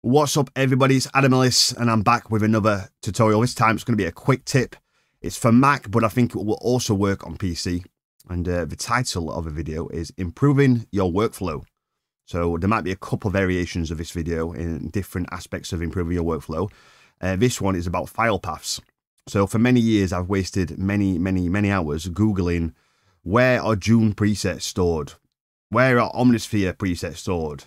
What's up everybody, it's Adam Ellis and I'm back with another tutorial. This time it's going to be a quick tip. It's for Mac, but I think it will also work on PC. And the title of the video is Improving Your Workflow. So there might be a couple variations of this video in different aspects of improving your workflow. This one is about file paths. So for many years I've wasted many hours Googling where are June presets stored? Where are Omnisphere presets stored?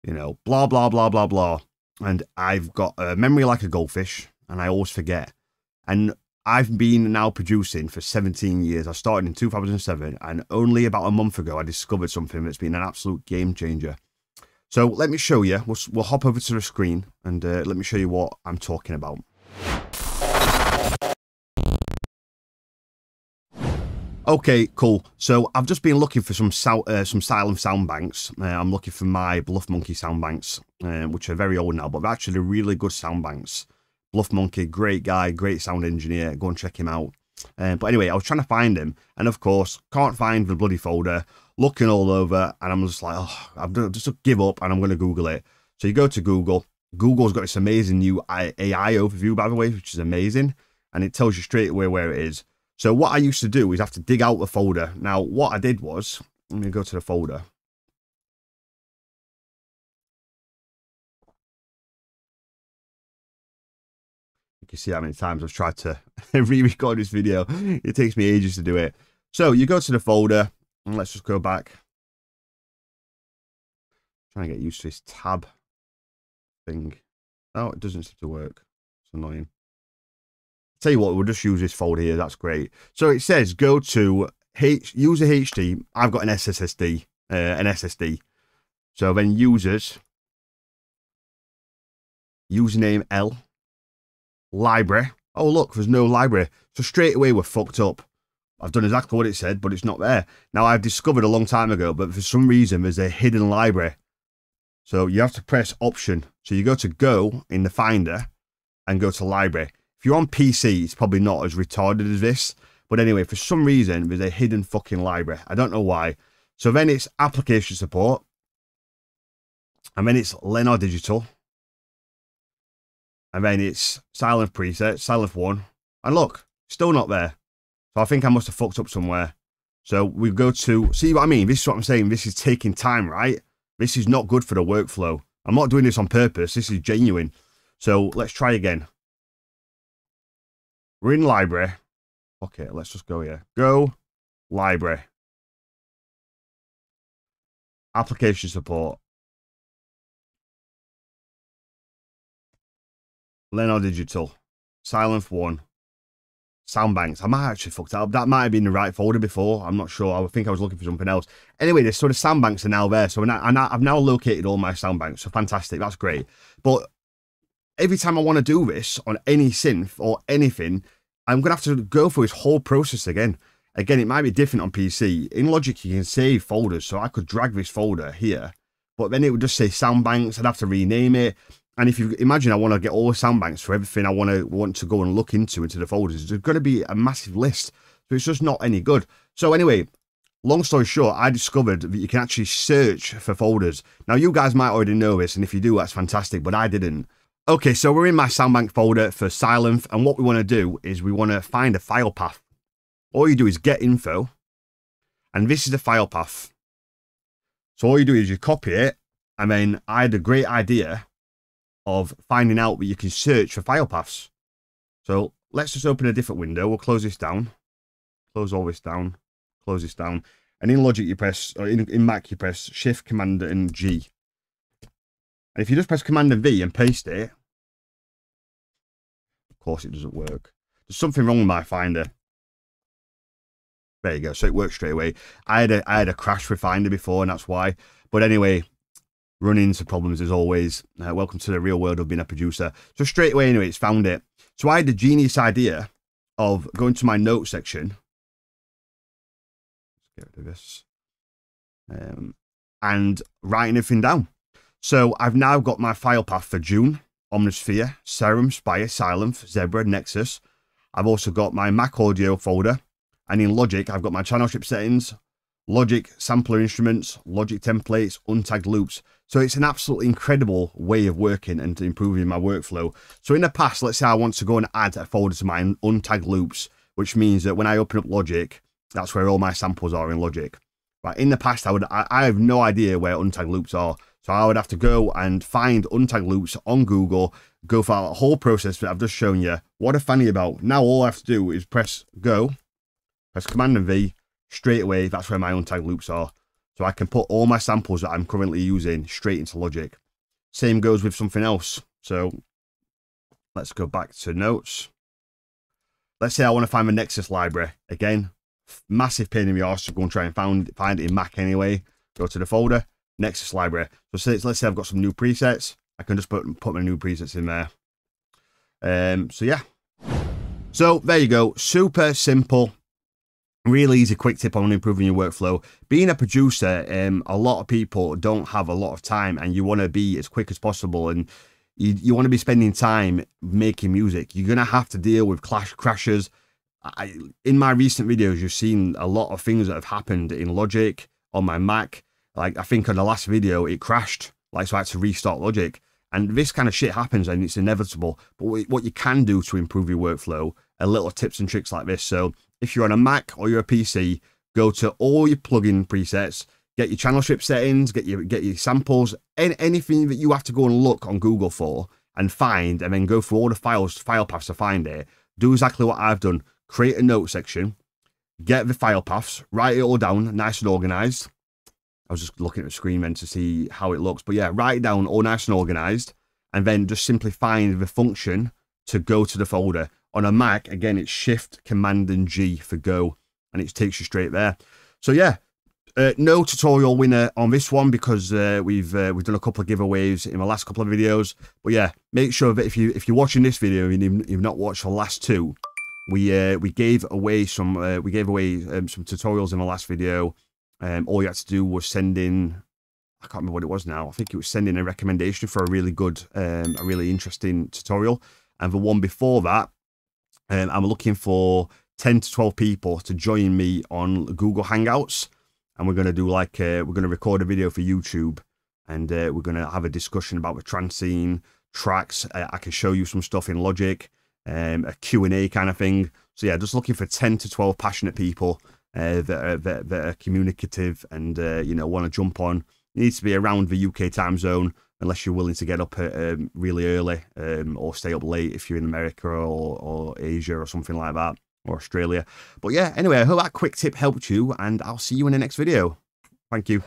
You know, blah, blah, blah, blah, blah. And I've got a memory like a goldfish and I always forget. And I've been now producing for 17 years. I started in 2007 and only about a month ago I discovered something that's been an absolute game changer. So let me show you. We'll hop over to the screen and let me show you what I'm talking about. Okay, cool. So I've just been looking for some silent sound banks. I'm looking for my Bluff Monkey sound banks, which are very old now, but they're actually really good sound banks. Bluff Monkey, great guy, great sound engineer. Go and check him out. But anyway, I was trying to find him, and of course, can't find the bloody folder. Looking all over, and I'm just like, oh, I've just give up, and I'm going to Google it. So you go to Google. Google's got this amazing new AI overview, by the way, which is amazing, and it tells you straight away where it is. So what I used to do is have to dig out the folder. Now, what I did was, let me go to the folder. You can see how many times I've tried to re-record this video. It takes me ages to do it. So you go to the folder, and let's just go back. Trying to get used to this tab thing. Oh, it doesn't seem to work. It's annoying. Tell you what, we'll just use this folder here. That's great. So it says go to user HD. I've got an SSD, So then users, username L, library. Oh look, there's no library. So straight away we're fucked up. I've done exactly what it said, but it's not there. Now I've discovered a long time ago, but for some reason there's a hidden library. So you have to press Option. So you go to Go in the Finder and go to Library. If you're on PC, it's probably not as retarded as this. But anyway, for some reason, there's a hidden fucking library. I don't know why. So then it's application support. And then it's Lenor Digital. And then it's silent preset, silent one. And look, still not there. So I think I must have fucked up somewhere. So we go to, see what I mean? This is what I'm saying. This is taking time, right? This is not good for the workflow. I'm not doing this on purpose. This is genuine. So let's try again. We're in library. Okay, let's just go here. Go, library. Application support. Lenor Digital. Silent one. Sound banks. I might actually fucked up. That might have been the right folder before. I'm not sure. I think I was looking for something else. Anyway, the sort of sound banks are now there. So I've now located all my sound banks. So fantastic. That's great. But every time I want to do this on any synth or anything, I'm going to have to go through this whole process again. Again, it might be different on PC. In Logic, you can save folders, so I could drag this folder here, but then it would just say sound banks. I'd have to rename it. And if you imagine I want to get all the sound banks for everything I want to go and look into the folders, there's going to be a massive list. So it's just not any good. So anyway, long story short, I discovered that you can actually search for folders. Now, you guys might already know this, and if you do, that's fantastic, but I didn't. Okay, so we're in my soundbank folder for Silent, and what we want to do is we want to find a file path. All you do is get info, and this is the file path. So all you do is you copy it, and then I had a great idea of finding out that you can search for file paths. So let's just open a different window. We'll close this down, close all this down, close this down, and in Logic you press, or in Mac you press Shift, Command, and G. And if you just press Command and V and paste it, of course it doesn't work. There's something wrong with my Finder. There you go. So it works straight away. I had a crash with Finder before, and that's why. But anyway, run into problems as always. Welcome to the real world of being a producer. So straight away, anyway, it's found it. So I had the genius idea of going to my notes section. Let's get rid of this. And writing everything down. So I've now got my file path for June, Omnisphere, Serum, Spire, Silent, Zebra, Nexus. I've also got my Mac Audio folder. And in Logic, I've got my channel strip settings, Logic sampler instruments, Logic templates, untagged loops. So it's an absolutely incredible way of working and improving my workflow. So in the past, let's say I want to go and add a folder to my untagged loops, which means that when I open up Logic, that's where all my samples are in Logic. But in the past, I have no idea where untagged loops are. So I would have to go and find untagged loops on Google, go through a whole process that I've just shown you. What a fanny about. Now all I have to do is press go, press Command and V, straight away, that's where my untagged loops are. So I can put all my samples that I'm currently using straight into Logic. Same goes with something else. So let's go back to notes. Let's say I want to find the Nexus library. Again, massive pain in the arse to go and try and find it in Mac anyway. Go to the folder, Nexus library. So let's say I've got some new presets. I can just put my new presets in there. So yeah. So there you go. Super simple. Really easy, quick tip on improving your workflow. Being a producer, a lot of people don't have a lot of time, and you want to be as quick as possible, and you want to be spending time making music. You're going to have to deal with crashes. In my recent videos, you've seen a lot of things that have happened in Logic on my Mac. Like, I think on the last video, it crashed. Like, so I had to restart Logic. And this kind of shit happens, and it's inevitable. But what you can do to improve your workflow are little tips and tricks like this. So if you're on a Mac or you're a PC, go to all your plugin presets, get your channel strip settings, get your samples, anything that you have to go and look on Google for and find, and then go through all the file paths to find it. Do exactly what I've done. Create a note section, get the file paths, write it all down, nice and organized. I was just looking at the screen then to see how it looks. But yeah, write it down all nice and organized, and then just simply find the function to go to the folder. On a Mac, again, it's Shift, Command, and G for go, and it takes you straight there. So yeah, no tutorial winner on this one because we've done a couple of giveaways in the last couple of videos. But yeah, make sure that if you're watching this video and you've not watched the last two, we gave away some tutorials in the last video. All you had to do was send in, I can't remember what it was now. I think it was sending a recommendation for a really good, a really interesting tutorial. And the one before that, I'm looking for 10 to 12 people to join me on Google Hangouts. And we're going to do like, we're going to record a video for YouTube. And we're going to have a discussion about the trance scene, tracks. I can show you some stuff in Logic, a Q&A kind of thing. So yeah, just looking for 10 to 12 passionate people that are communicative and, you know, want to jump on. It needs to be around the UK time zone, unless you're willing to get up really early or stay up late if you're in America or Asia or something like that, or Australia. But yeah, anyway, I hope that quick tip helped you, and I'll see you in the next video. Thank you.